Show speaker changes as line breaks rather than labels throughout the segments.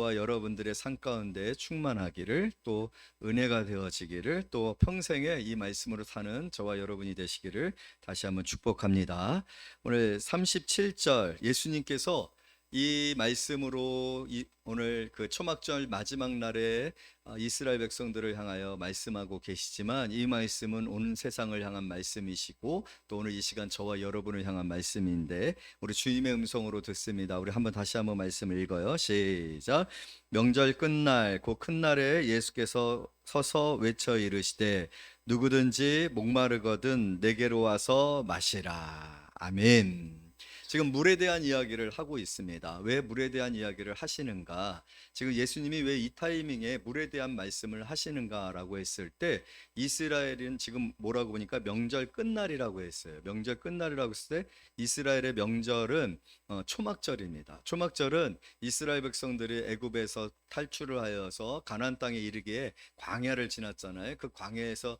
와 여러분들의 삶 가운데 충만하기를, 또 은혜가 되어지기를, 또 평생에 이 말씀으로 사는 저와 여러분이 되시기를 다시 한번 축복합니다. 오늘 37절 예수님께서 이 말씀으로 오늘 그 초막절 마지막 날에 이스라엘 백성들을 향하여 말씀하고 계시지만, 이 말씀은 온 세상을 향한 말씀이시고 또 오늘 이 시간 저와 여러분을 향한 말씀인데, 우리 주님의 음성으로 듣습니다. 우리 다시 한번 말씀을 읽어요. 시작. 명절 끝날 곧 큰 날에 예수께서 서서 외쳐 이르시되 누구든지 목마르거든 내게로 와서 마시라. 아멘. 지금 물에 대한 이야기를 하고 있습니다. 왜 물에 대한 이야기를 하시는가? 지금 예수님이 왜 이 타이밍에 물에 대한 말씀을 하시는가라고 했을 때, 이스라엘은 지금 뭐라고 보니까 명절 끝날이라고 했어요. 명절 끝날이라고 했을 때 이스라엘의 명절은 초막절입니다. 초막절은 이스라엘 백성들이 애굽에서 탈출을 하여서 가나안 땅에 이르기에 광야를 지났잖아요. 그 광야에서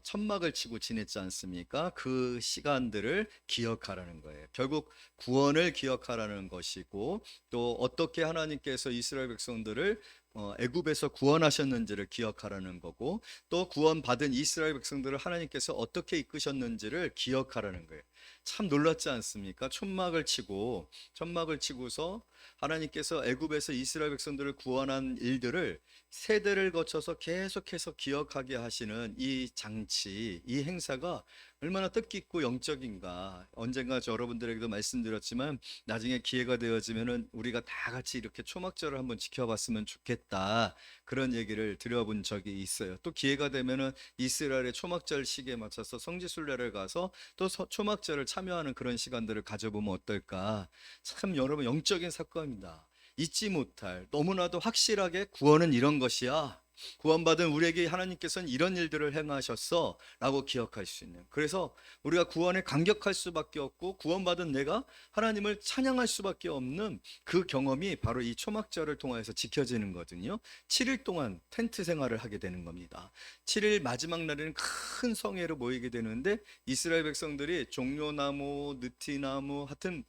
천막을 치고 지냈지 않습니까? 그 시간들을 기억하라는 거예요. 결국 구원을 기억하라는 것이고, 또 어떻게 하나님께서 이스라엘 백성들을 애굽에서 구원하셨는지를 기억하라는 거고, 또 구원받은 이스라엘 백성들을 하나님께서 어떻게 이끄셨는지를 기억하라는 거예요. 참 놀랍지 않습니까? 천막을 치고서 하나님께서 애굽에서 이스라엘 백성들을 구원한 일들을 세대를 거쳐서 계속해서 기억하게 하시는 이 장치, 이 행사가 얼마나 뜻깊고 영적인가. 언젠가 여러분들에게도 말씀드렸지만, 나중에 기회가 되어지면은 우리가 다 같이 이렇게 초막절을 한번 지켜봤으면 좋겠다, 그런 얘기를 드려본 적이 있어요. 또 기회가 되면은 이스라엘의 초막절 시기에 맞춰서 성지순례를 가서 또 초막절을 참여하는 그런 시간들을 가져보면 어떨까. 참 여러분, 영적인 사건입니다. 잊지 못할, 너무나도 확실하게 구원은 이런 것이야, 구원받은 우리에게 하나님께서는 이런 일들을 행하셨어 라고 기억할 수 있는, 그래서 우리가 구원에 감격할 수밖에 없고 구원받은 내가 하나님을 찬양할 수밖에 없는 그 경험이 바로 이 초막절을 통해서 지켜지는 거거든요. 7일 동안 텐트 생활을 하게 되는 겁니다. 7일 마지막 날에는 큰 성회로 모이게 되는데, 이스라엘 백성들이 종려나무, 느티나무, 하여튼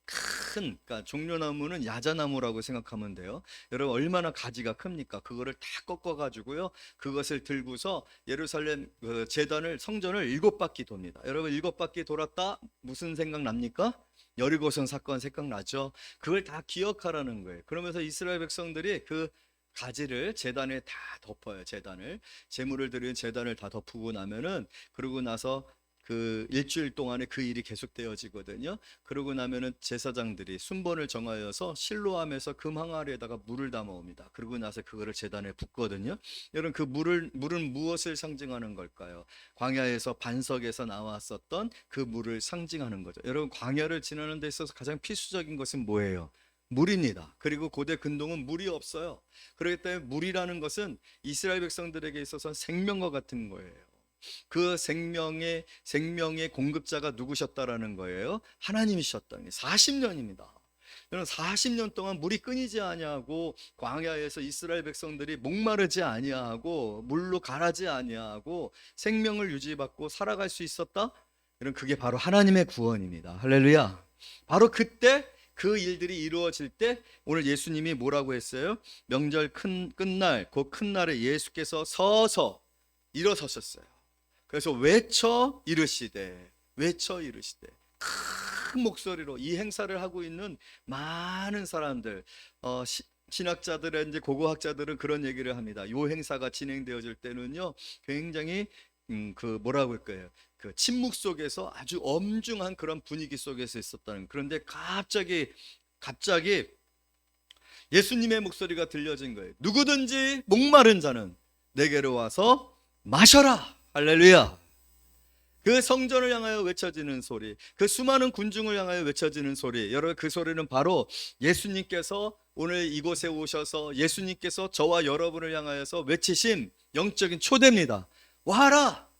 그러니까 종려나무는 야자나무라고 생각하면 돼요. 여러분, 얼마나 가지가 큽니까? 그거를 다 꺾어 가지고요, 그것을 들고서 예루살렘 제단을, 성전을 7바퀴 돕니다. 여러분, 7바퀴 돌았다 무슨 생각 납니까? 여리고성 사건 생각나죠? 그걸 다 기억하라는 거예요. 그러면서 이스라엘 백성들이 그 가지를 제단에 다 덮어요. 제단을, 제물을 드리는 제단을 다 덮고 나면은, 그러고 나서 그 일주일 동안에 그 일이 계속되어지거든요. 그러고 나면은 제사장들이 순번을 정하여서 실로암에서 금 항아리에다가 물을 담아옵니다. 그러고 나서 그거를 제단에 붓거든요. 여러분, 그 물은 무엇을 상징하는 걸까요? 광야에서 반석에서 나왔었던 그 물을 상징하는 거죠. 여러분, 광야를 지나는 데 있어서 가장 필수적인 것은 뭐예요? 물입니다. 그리고 고대 근동은 물이 없어요. 그렇기 때문에 물이라는 것은 이스라엘 백성들에게 있어서 생명과 같은 거예요. 그 생명의 공급자가 누구셨다라는 거예요? 하나님이셨다니. 40년입니다. 여러분, 40년 동안 물이 끊이지 아니하고 광야에서 이스라엘 백성들이 목마르지 아니하고 물로 가라지 아니하고 생명을 유지받고 살아갈 수 있었다? 여러분, 그게 바로 하나님의 구원입니다. 할렐루야. 바로 그때 그 일들이 이루어질 때 오늘 예수님이 뭐라고 했어요? 명절 끝날 곧 큰 날에 예수께서 서서 일어서셨어요. 그래서 외쳐 이르시되 큰 목소리로 이 행사를 하고 있는 많은 사람들, 신학자들의 이제 고고학자들은 그런 얘기를 합니다. 이 행사가 진행되어질 때는요, 굉장히 그 뭐라고 할까요? 그 침묵 속에서 아주 엄중한 그런 분위기 속에서 있었다는. 그런데 갑자기 예수님의 목소리가 들려진 거예요. 누구든지 목마른 자는 내게로 와서 마셔라. 할렐루야. 그 성전을 향하여 외쳐지는 소리, 그 수많은 군중을 향하여 외쳐지는 소리, 여러분, 그 소리는 바로 예수님께서 오늘 이곳에 오셔서 예수님께서 저와 여러분을 향하여서 외치신 영적인 초대입니다. 와라,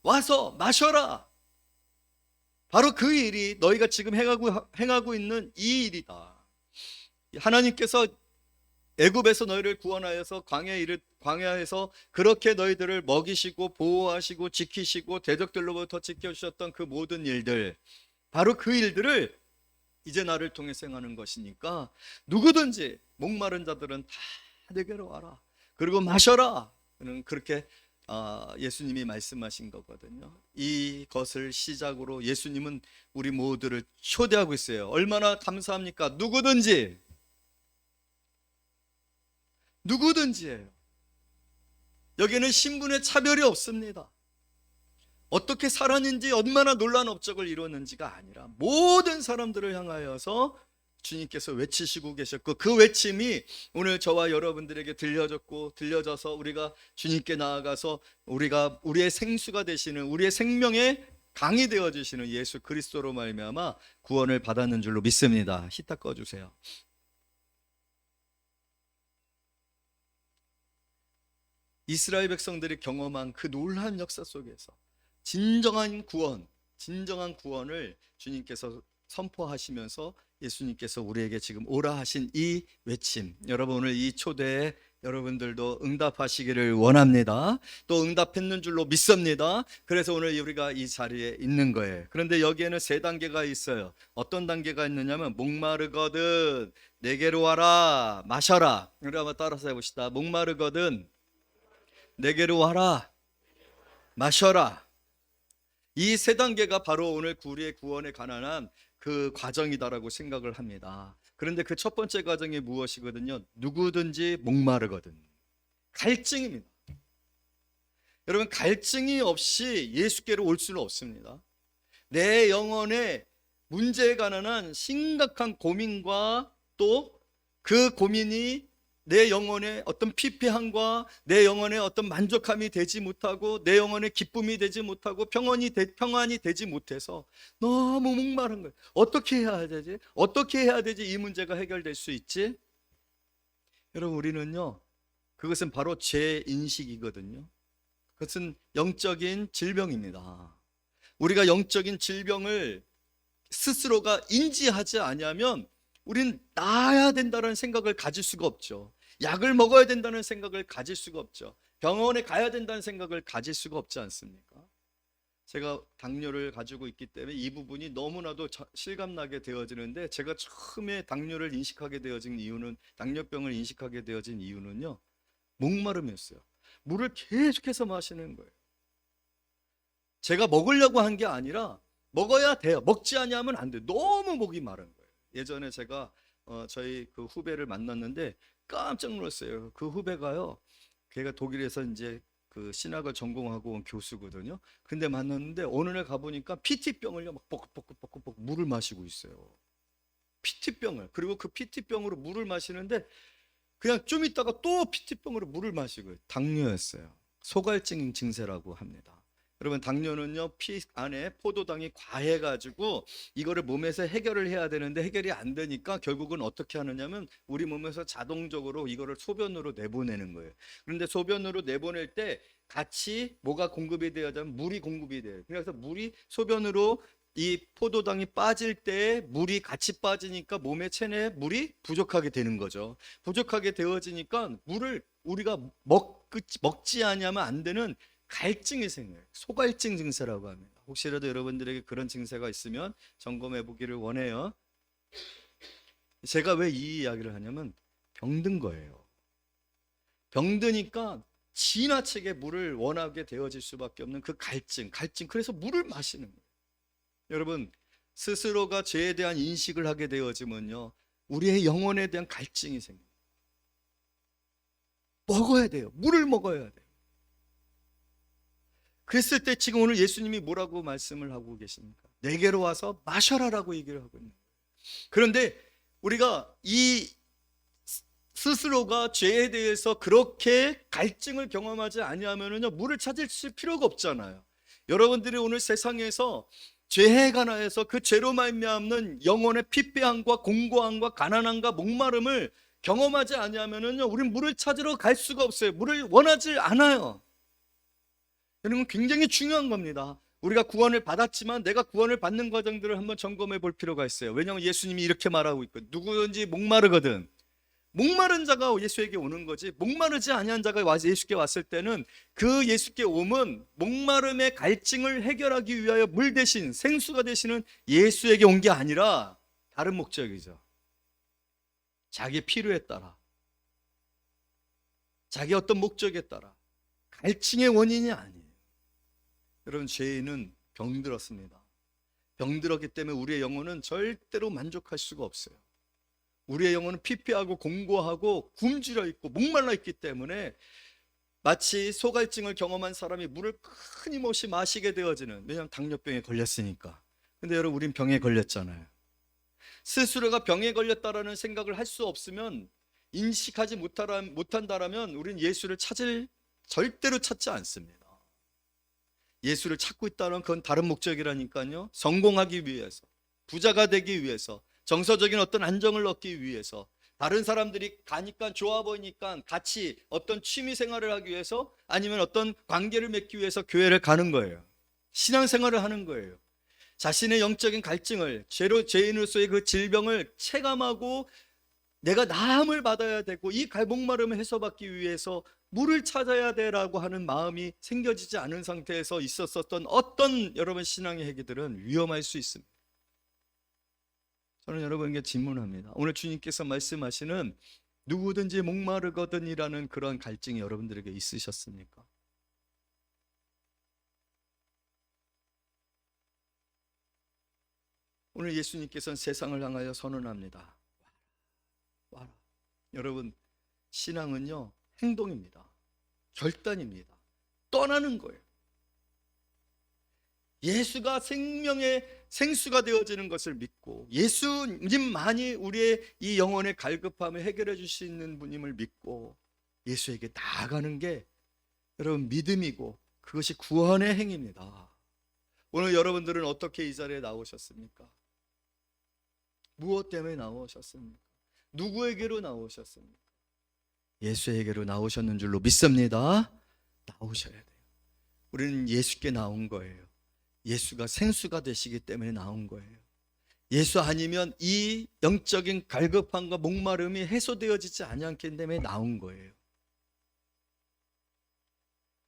와서 마셔라. 바로 그 일이 너희가 지금 행하고 있는 이 일이다. 하나님께서 애굽에서 너희를 구원하여서 광야에서 그렇게 너희들을 먹이시고 보호하시고 지키시고 대적들로부터 지켜주셨던 그 모든 일들, 바로 그 일들을 이제 나를 통해서 행하는 것이니까 누구든지 목마른 자들은 다 내게로 와라. 그리고 마셔라. 그렇게 예수님이 말씀하신 거거든요. 이것을 시작으로 예수님은 우리 모두를 초대하고 있어요. 얼마나 감사합니까? 누구든지예요. 여기는 신분의 차별이 없습니다. 어떻게 살았는지, 얼마나 놀라운 업적을 이루었는지가 아니라 모든 사람들을 향하여서 주님께서 외치시고 계셨고, 그 외침이 오늘 저와 여러분들에게 들려져서 우리가 주님께 나아가서 우리의 생수가 되시는, 우리의 생명의 강이 되어주시는 예수 그리스도로 말미암아 구원을 받았는 줄로 믿습니다. 히타 꺼주세요. 이스라엘 백성들이 경험한 그 놀라운 역사 속에서 진정한 구원을 주님께서 선포하시면서 예수님께서 우리에게 지금 오라 하신 이 외침, 여러분 오늘 이 초대에 여러분들도 응답하시기를 원합니다. 또 응답했는 줄로 믿습니다. 그래서 오늘 우리가 이 자리에 있는 거예요. 그런데 여기에는 3단계가 있어요. 어떤 단계가 있느냐면, 목마르거든 내게로 와라, 마셔라. 우리 한번 따라서 해봅시다. 목마르거든 내게로 와라, 마셔라. 이 3단계가 바로 오늘 우리의 구원에 관한 그 과정이다라고 생각을 합니다. 그런데 그 첫 번째 과정이 무엇이거든요? 누구든지 목마르거든. 갈증입니다. 여러분, 갈증이 없이 예수께로 올 수는 없습니다. 내 영혼의 문제에 관한 심각한 고민과 또 그 고민이 내 영혼의 어떤 피폐함과 내 영혼의 어떤 만족함이 되지 못하고 내 영혼의 기쁨이 되지 못하고 평안이 되지 못해서 너무 목마른 거예요. 어떻게 해야 되지? 어떻게 해야 되지? 이 문제가 해결될 수 있지? 여러분, 우리는요, 그것은 바로 죄인식이거든요. 그것은 영적인 질병입니다. 우리가 영적인 질병을 스스로가 인지하지 않으면 우린 나아야 된다는 생각을 가질 수가 없죠. 약을 먹어야 된다는 생각을 가질 수가 없죠. 병원에 가야 된다는 생각을 가질 수가 없지 않습니까? 제가 당뇨를 가지고 있기 때문에 이 부분이 너무나도 실감나게 되어지는데, 제가 처음에 당뇨병을 인식하게 되어진 이유는요, 목마름이었어요. 물을 계속해서 마시는 거예요. 제가 먹으려고 한 게 아니라 먹어야 돼요. 먹지 않으면 안 돼요. 너무 목이 마른 거예요. 예전에 제가 저희 그 후배를 만났는데 깜짝 놀랐어요. 그 후배가요, 걔가 독일에서 이제 그 신학을 전공하고 온 교수거든요. 근데 만났는데 어느 날 가보니까 PT병을요 막 뻑뻑뻑뻑뻑 물을 마시고 있어요. PT병을. 그리고 그 PT병으로 물을 마시는데 그냥 좀 있다가 또 PT병으로 물을 마시고, 당뇨였어요. 소갈증 증세라고 합니다. 여러분, 당뇨는요, 피 안에 포도당이 과해가지고 이거를 몸에서 해결을 해야 되는데 해결이 안 되니까 결국은 어떻게 하느냐면 우리 몸에서 자동적으로 이거를 소변으로 내보내는 거예요. 그런데 소변으로 내보낼 때 같이 뭐가 공급이 되어야 되면 물이 공급이 돼요. 그래서 물이 소변으로 이 포도당이 빠질 때 물이 같이 빠지니까 몸의 체내에 물이 부족하게 되는 거죠. 부족하게 되어지니까 물을 우리가 먹지 않으면 안 되는 갈증이 생겨요. 소갈증 증세라고 합니다. 혹시라도 여러분들에게 그런 증세가 있으면 점검해 보기를 원해요. 제가 왜 이 이야기를 하냐면, 병든 거예요. 병드니까 지나치게 물을 원하게 되어질 수밖에 없는 그 갈증. 그래서 물을 마시는 거예요. 여러분, 스스로가 죄에 대한 인식을 하게 되어지면요, 우리의 영혼에 대한 갈증이 생겨요. 먹어야 돼요. 물을 먹어야 돼요. 그랬을 때 지금 오늘 예수님이 뭐라고 말씀을 하고 계십니까? 내게로 와서 마셔라라고 얘기를 하고 있는 거예요. 그런데 우리가 이 스스로가 죄에 대해서 그렇게 갈증을 경험하지 아니하면은요, 물을 찾을 필요가 없잖아요. 여러분들이 오늘 세상에서 죄에 관하여서 그 죄로 말미암는 영혼의 피폐함과 공고함과 가난함과 목마름을 경험하지 아니하면은요, 우린 물을 찾으러 갈 수가 없어요. 물을 원하지 않아요. 여러분, 굉장히 중요한 겁니다. 우리가 구원을 받았지만 내가 구원을 받는 과정들을 한번 점검해 볼 필요가 있어요. 왜냐하면 예수님이 이렇게 말하고 있거든요. 누구든지 목마르거든. 목마른 자가 예수에게 오는 거지, 목마르지 아니한 자가 예수께 왔을 때는 그 예수께 오면 목마름의 갈증을 해결하기 위하여 물 대신 생수가 되시는 예수에게 온 게 아니라 다른 목적이죠. 자기 필요에 따라, 자기 어떤 목적에 따라. 갈증의 원인이 아니에요. 여러분, 죄인은 병들었습니다. 병들었기 때문에 우리의 영혼은 절대로 만족할 수가 없어요. 우리의 영혼은 피폐하고 공고하고 굶주려 있고 목말라 있기 때문에 마치 소갈증을 경험한 사람이 물을 끊임없이 마시게 되어지는, 왜냐하면 당뇨병에 걸렸으니까. 근데 여러분, 우린 병에 걸렸잖아요. 스스로가 병에 걸렸다라는 생각을 할 수 없으면, 인식하지 못한다라면 우린 예수를 절대로 찾지 않습니다. 예수를 찾고 있다는 건 다른 목적이라니까요. 성공하기 위해서, 부자가 되기 위해서, 정서적인 어떤 안정을 얻기 위해서, 다른 사람들이 가니까 좋아 보이니까 같이 어떤 취미 생활을 하기 위해서, 아니면 어떤 관계를 맺기 위해서 교회를 가는 거예요. 신앙생활을 하는 거예요. 자신의 영적인 갈증을, 죄인으로서의 그 질병을 체감하고 내가 나음을 받아야 되고 이 목마름을 해소받기 위해서 물을 찾아야 되라고 하는 마음이 생겨지지 않은 상태에서 있었던 어떤 여러분 신앙의 회개들은 위험할 수 있습니다. 저는 여러분에게 질문합니다. 오늘 주님께서 말씀하시는 누구든지 목마르거든이라는 그런 갈증이 여러분들에게 있으셨습니까? 오늘 예수님께서는 세상을 향하여 선언합니다. 와라. 여러분, 신앙은요, 행동입니다. 결단입니다. 떠나는 거예요. 예수가 생명의 생수가 되어지는 것을 믿고, 예수님만이 우리의 이 영혼의 갈급함을 해결해 줄 수 있는 분임을 믿고 예수에게 나아가는 게 여러분 믿음이고, 그것이 구원의 행위입니다. 오늘 여러분들은 어떻게 이 자리에 나오셨습니까? 무엇 때문에 나오셨습니까? 누구에게로 나오셨습니까? 예수에게로 나오셨는 줄로 믿습니다. 나오셔야 돼요. 우리는 예수께 나온 거예요. 예수가 생수가 되시기 때문에 나온 거예요. 예수 아니면 이 영적인 갈급함과 목마름이 해소되어지지 않기 때문에 나온 거예요.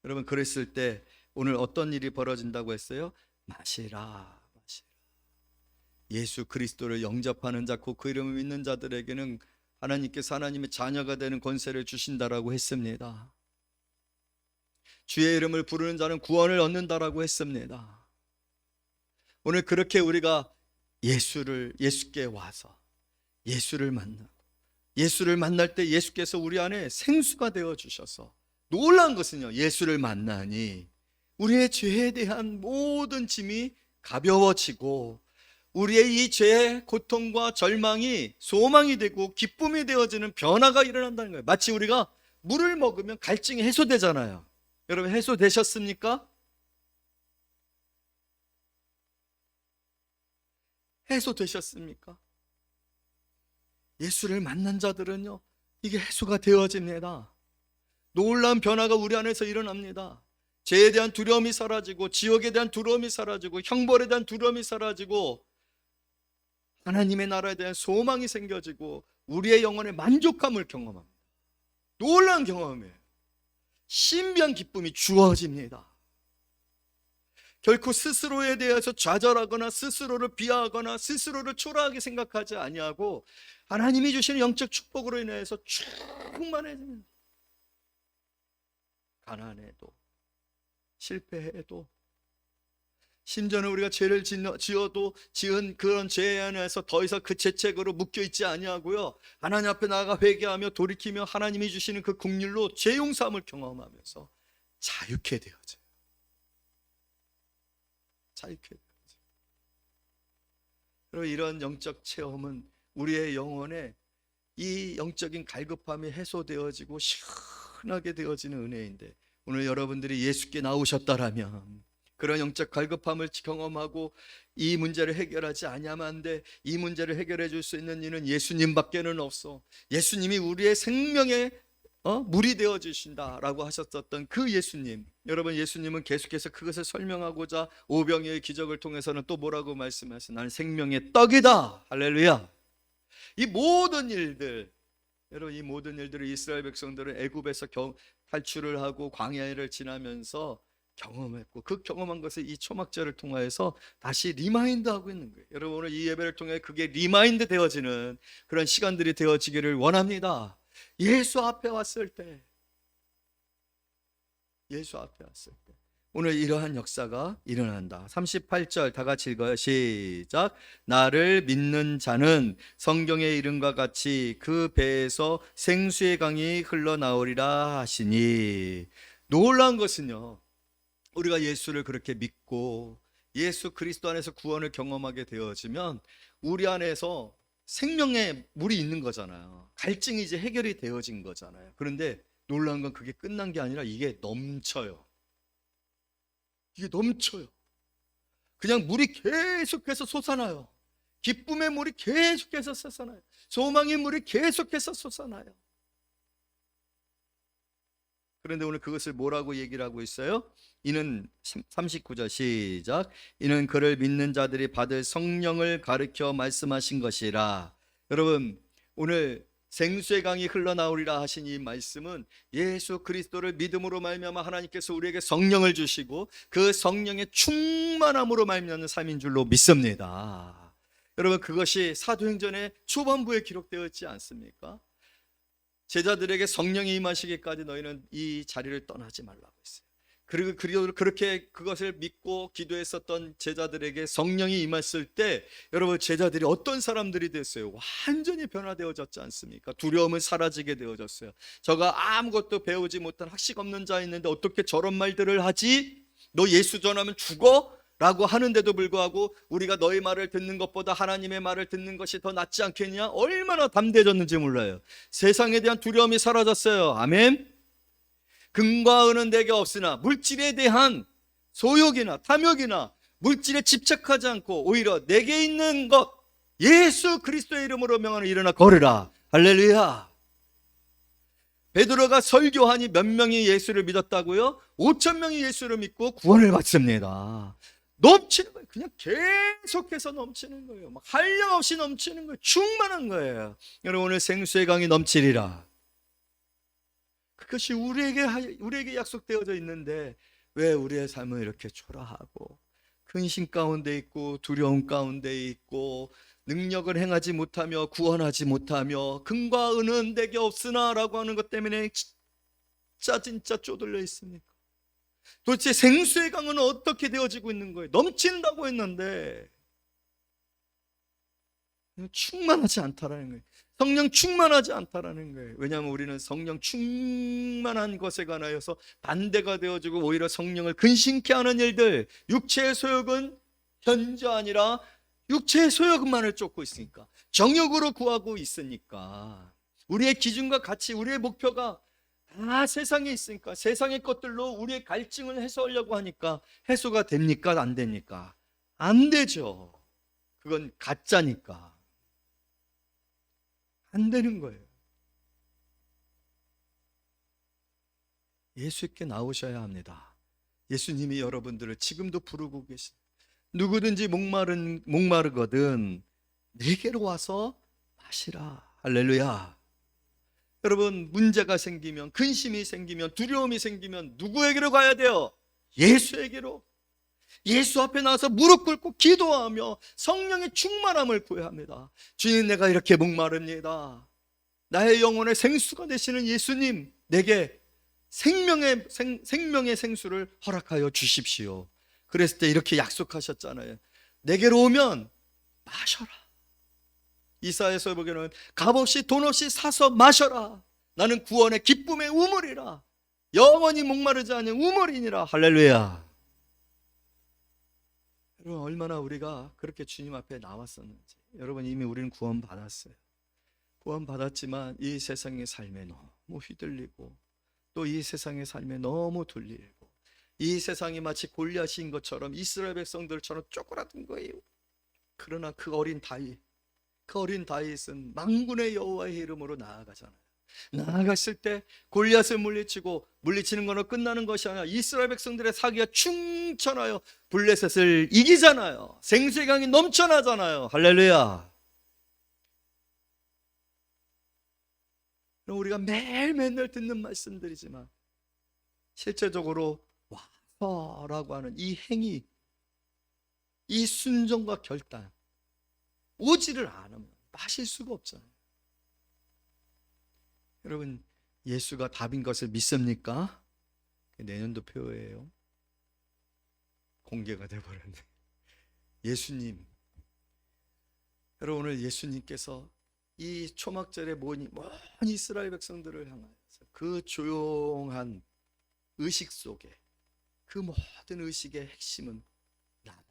여러분, 그랬을 때 오늘 어떤 일이 벌어진다고 했어요? 마시라. 예수 그리스도를 영접하는 자, 곧 그 이름을 믿는 자들에게는 하나님께서 하나님의 자녀가 되는 권세를 주신다라고 했습니다. 주의 이름을 부르는 자는 구원을 얻는다라고 했습니다. 오늘 그렇게 우리가 예수께 와서 예수를 만나고, 예수를 만날 때 예수께서 우리 안에 생수가 되어 주셔서, 놀라운 것은요, 예수를 만나니 우리의 죄에 대한 모든 짐이 가벼워지고 우리의 이 죄의 고통과 절망이 소망이 되고 기쁨이 되어지는 변화가 일어난다는 거예요. 마치 우리가 물을 먹으면 갈증이 해소되잖아요. 여러분, 해소되셨습니까? 해소되셨습니까? 예수를 만난 자들은요, 이게 해소가 되어집니다. 놀라운 변화가 우리 안에서 일어납니다. 죄에 대한 두려움이 사라지고, 지옥에 대한 두려움이 사라지고, 형벌에 대한 두려움이 사라지고, 하나님의 나라에 대한 소망이 생겨지고 우리의 영혼의 만족감을 경험합니다. 놀라운 경험이에요. 신비한 기쁨이 주어집니다. 결코 스스로에 대해서 좌절하거나 스스로를 비하하거나 스스로를 초라하게 생각하지 아니하고 하나님이 주시는 영적 축복으로 인해서 충만해집니다. 가난해도, 실패해도, 심지어는 우리가 죄를 지은 그런 죄에 안에서 더 이상 그 죄책으로 묶여있지 아니하고요, 하나님 앞에 나아가 회개하며 돌이키며 하나님이 주시는 그 긍휼로 죄 용서함을 경험하면서 자유케 되어져요. 자유케 되어져요. 그리고 이런 영적 체험은 우리의 영혼에 이 영적인 갈급함이 해소되어지고 시원하게 되어지는 은혜인데, 오늘 여러분들이 예수께 나오셨다라면 그런 영적 갈급함을 경험하고 이 문제를 해결하지 아니하면 안 돼. 이 문제를 해결해 줄 수 있는 이는 예수님밖에는 없어. 예수님이 우리의 생명의 물이 되어 주신다라고 하셨었던 그 예수님, 여러분, 예수님은 계속해서 그것을 설명하고자 오병이어의 기적을 통해서는 또 뭐라고 말씀하세요? 나는 생명의 떡이다. 할렐루야. 이 모든 일들, 여러분, 이 모든 일들을 이스라엘 백성들은 애굽에서 탈출을 하고 광야를 지나면서 경험했고 그 경험한 것을 이 초막절을 통하여서 다시 리마인드하고 있는 거예요. 여러분 오늘 이 예배를 통해 그게 리마인드 되어지는 그런 시간들이 되어지기를 원합니다. 예수 앞에 왔을 때, 예수 앞에 왔을 때 오늘 이러한 역사가 일어난다. 38절 다 같이 읽어요. 시작. 나를 믿는 자는 성경의 이름과 같이 그 배에서 생수의 강이 흘러나오리라 하시니. 놀라운 것은요, 우리가 예수를 그렇게 믿고 예수 그리스도 안에서 구원을 경험하게 되어지면 우리 안에서 생명의 물이 있는 거잖아요. 갈증이 이제 해결이 되어진 거잖아요. 그런데 놀라운 건 그게 끝난 게 아니라 이게 넘쳐요. 이게 넘쳐요. 그냥 물이 계속해서 솟아나요. 기쁨의 물이 계속해서 솟아나요. 소망의 물이 계속해서 솟아나요. 그런데 오늘 그것을 뭐라고 얘기를 하고 있어요? 이는 39절 시작. 이는 그를 믿는 자들이 받을 성령을 가르쳐 말씀하신 것이라. 여러분 오늘 생수의 강이 흘러나오리라 하신 이 말씀은 예수 그리스도를 믿음으로 말미암아 하나님께서 우리에게 성령을 주시고 그 성령의 충만함으로 말미암는 삶인 줄로 믿습니다. 여러분 그것이 사도행전의 초반부에 기록되어 있지 않습니까? 제자들에게 성령이 임하시기까지 너희는 이 자리를 떠나지 말라고 했어요. 그리고 그렇게 그것을 믿고 기도했었던 제자들에게 성령이 임했을 때 여러분 제자들이 어떤 사람들이 됐어요? 완전히 변화되어졌지 않습니까? 두려움은 사라지게 되어졌어요. 저가 아무것도 배우지 못한 학식 없는 자 있는데 어떻게 저런 말들을 하지? 너 예수 전하면 죽어? 라고 하는데도 불구하고 우리가 너의 말을 듣는 것보다 하나님의 말을 듣는 것이 더 낫지 않겠냐? 얼마나 담대해졌는지 몰라요. 세상에 대한 두려움이 사라졌어요. 아멘. 금과 은은 내게 없으나 물질에 대한 소욕이나 탐욕이나 물질에 집착하지 않고 오히려 내게 있는 것 예수 그리스도의 이름으로 명하는 일어나 걸으라. 할렐루야. 베드로가 설교하니 몇 명이 예수를 믿었다고요? 5천 명이 예수를 믿고 구원을 받습니다. 넘치는 거예요. 그냥 계속해서 넘치는 거예요. 막 한량없이 넘치는 거예요. 충만한 거예요. 여러분 오늘 생수의 강이 넘치리라. 그것이 우리에게 약속되어져 있는데 왜 우리의 삶은 이렇게 초라하고 근심 가운데 있고 두려움 가운데 있고 능력을 행하지 못하며 구원하지 못하며 금과 은은 내게 없으나 라고 하는 것 때문에 진짜 쪼들려 있습니까? 도대체 생수의 강은 어떻게 되어지고 있는 거예요? 넘친다고 했는데 충만하지 않다라는 거예요. 성령 충만하지 않다라는 거예요. 왜냐하면 우리는 성령 충만한 것에 관하여서 반대가 되어지고 오히려 성령을 근심케 하는 일들, 육체의 소욕은 현저 아니라 육체의 소욕만을 쫓고 있으니까, 정욕으로 구하고 있으니까, 우리의 기준과 가치, 우리의 목표가 다 세상에 있으니까 세상의 것들로 우리의 갈증을 해소하려고 하니까 해소가 됩니까? 안 됩니까? 안 되죠. 그건 가짜니까 안 되는 거예요. 예수께 나오셔야 합니다. 예수님이 여러분들을 지금도 부르고 계신, 누구든지 목마르거든 내게로 와서 마시라. 할렐루야. 여러분 문제가 생기면, 근심이 생기면, 두려움이 생기면 누구에게로 가야 돼요? 예수에게로. 예수 앞에 나와서 무릎 꿇고 기도하며 성령의 충만함을 구해야 합니다. 주님, 내가 이렇게 목마릅니다. 나의 영혼의 생수가 되시는 예수님, 내게 생명의 생수를 허락하여 주십시오. 그랬을 때 이렇게 약속하셨잖아요. 내게로 오면 마셔라. 이사야서 보기에는 값없이 돈 없이 사서 마셔라. 나는 구원의 기쁨의 우물이라. 영원히 목마르지 않는 우물이니라. 할렐루야. 여러분 얼마나 우리가 그렇게 주님 앞에 나왔었는지. 여러분 이미 우리는 구원 받았어요. 구원 받았지만 이 세상의 삶에 너무 휘둘리고 또 이 세상의 삶에 너무 돌리고 이 세상이 마치 골리앗인 것처럼 이스라엘 백성들처럼 쪼그라든 거예요. 그러나 그 어린 다윗은 만군의 여호와의 이름으로 나아가잖아요. 나아갔을 때 골리앗을 물리치는 것으로 끝나는 것이 아니라 이스라엘 백성들의 사기가 충천하여 블레셋을 이기잖아요. 생수의 강이 넘쳐나잖아요. 할렐루야. 우리가 매일 듣는 말씀들이지만 실제적으로 마셔라고 하는 이 행위, 이 순종과 결단, 오지를 않으면 마실 수가 없잖아요. 여러분, 예수가 답인 것을 믿습니까? 내년도 표예요. 공개가 돼버렸네. 예수님, 여러분, 오늘 예수님께서 이 초막절에 모인 이스라엘 백성들을 향하여서 그 조용한 의식 속에, 그 모든 의식의 핵심은 나다.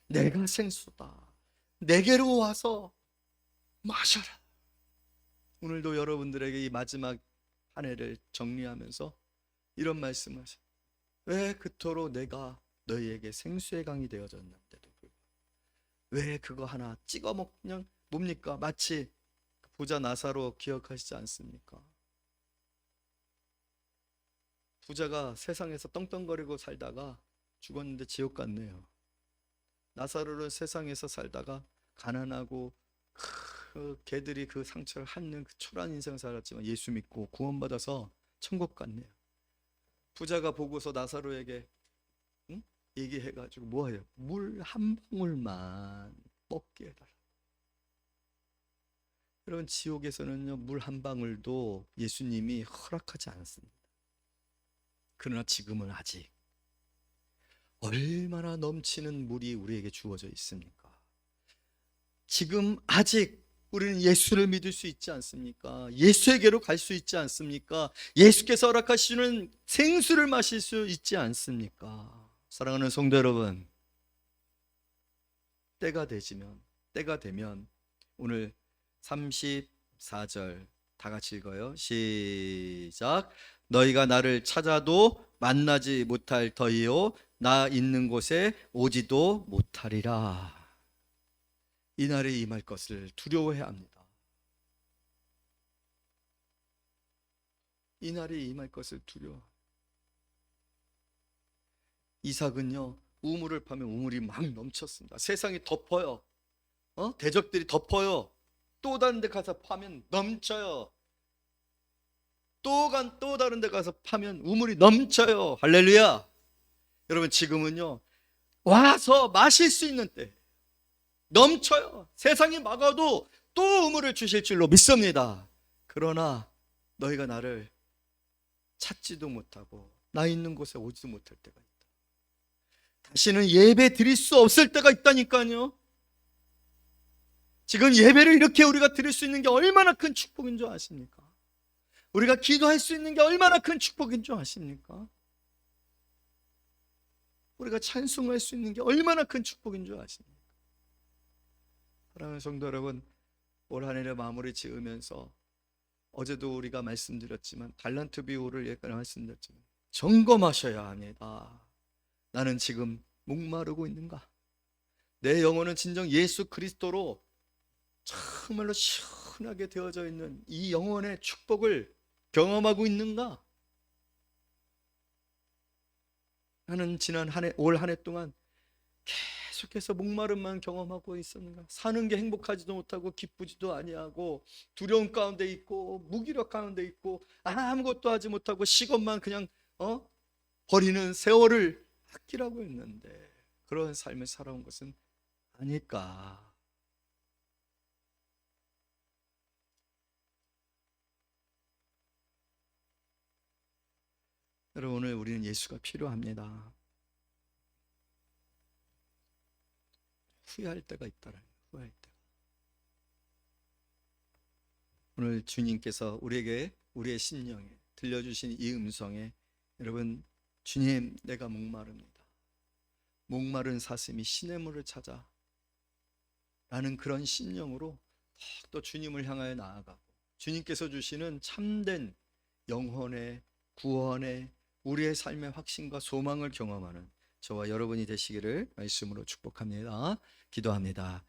내가 생수다. 내게로 와서 마셔라. 오늘도 여러분들에게 이 마지막 한 해를 정리하면서 이런 말씀을 하셔. 왜 그토록 내가 너희에게 생수의 강이 되어졌는데도 불구하고 왜 그거 하나 찍어 먹냐? 뭡니까? 마치 부자 나사로 기억하시지 않습니까? 부자가 세상에서 떵떵거리고 살다가 죽었는데 지옥 갔네요. 나사로는 세상에서 살다가 가난하고 그 개들이 그 상처를 핥는 그 초라한 인생을 살았지만 예수 믿고 구원받아서 천국 갔네요. 부자가 보고서 나사로에게 얘기해가지고 뭐해요? 물 한 방울만 먹게 해달라. 여러분, 지옥에서는요, 물 한 방울도 예수님이 허락하지 않습니다. 그러나 지금은 아직 얼마나 넘치는 물이 우리에게 주어져 있습니까? 지금 아직 우리는 예수를 믿을 수 있지 않습니까? 예수에게로 갈 수 있지 않습니까? 예수께서 허락하시는 생수를 마실 수 있지 않습니까? 사랑하는 성도 여러분, 때가 되면 오늘 34절 다 같이 읽어요. 시작. 너희가 나를 찾아도 만나지 못할 터이요 나 있는 곳에 오지도 못하리라. 이 날이 임할 것을 두려워해야 합니다. 이 날이 임할 것을 두려워. 이삭은요, 우물을 파면 우물이 막 넘쳤습니다. 세상이 덮어요. 대적들이 덮어요. 또 다른 데 가서 파면 넘쳐요. 또 다른 데 가서 파면 우물이 넘쳐요. 할렐루야. 여러분, 지금은요, 와서 마실 수 있는 때, 넘쳐요. 세상이 막아도 또 우물을 주실 줄로 믿습니다. 그러나 너희가 나를 찾지도 못하고 나 있는 곳에 오지도 못할 때가 있다. 다시는 예배 드릴 수 없을 때가 있다니까요. 지금 예배를 이렇게 우리가 드릴 수 있는 게 얼마나 큰 축복인 줄 아십니까? 우리가 기도할 수 있는 게 얼마나 큰 축복인 줄 아십니까? 우리가 찬송할 수 있는 게 얼마나 큰 축복인 줄 아십니까? 사랑하는 성도 여러분, 올 한 해를 마무리 지으면서 어제도 우리가 말씀드렸지만 달란트 비유를 예전에 말씀드렸지만 점검하셔야 합니다. 나는 지금 목마르고 있는가? 내 영혼은 진정 예수 그리스도로 정말로 시원하게 되어져 있는 이 영혼의 축복을 경험하고 있는가? 나는 지난 올 한 해 동안 계속해서 목마름만 경험하고 있었는가? 사는 게 행복하지도 못하고 기쁘지도 아니하고 두려움 가운데 있고 무기력 가운데 있고 아무것도 하지 못하고 시간만 그냥 버리는 세월을 아끼라고 했는데 그런 삶을 살아온 것은 아닐까? 여러분, 오늘 우리는 예수가 필요합니다. 후회할 때가 있다라는 거예요. 후회할 때. 오늘 주님께서 우리에게 우리의 심령에 들려주신 이 음성에 여러분, 주님, 내가 목마릅니다. 목마른 사슴이 시냇물을 찾아 라는 그런 심령으로 또 주님을 향하여 나아가고 주님께서 주시는 참된 영혼의 구원의 우리의 삶의 확신과 소망을 경험하는 저와 여러분이 되시기를 말씀으로 축복합니다. 기도합니다.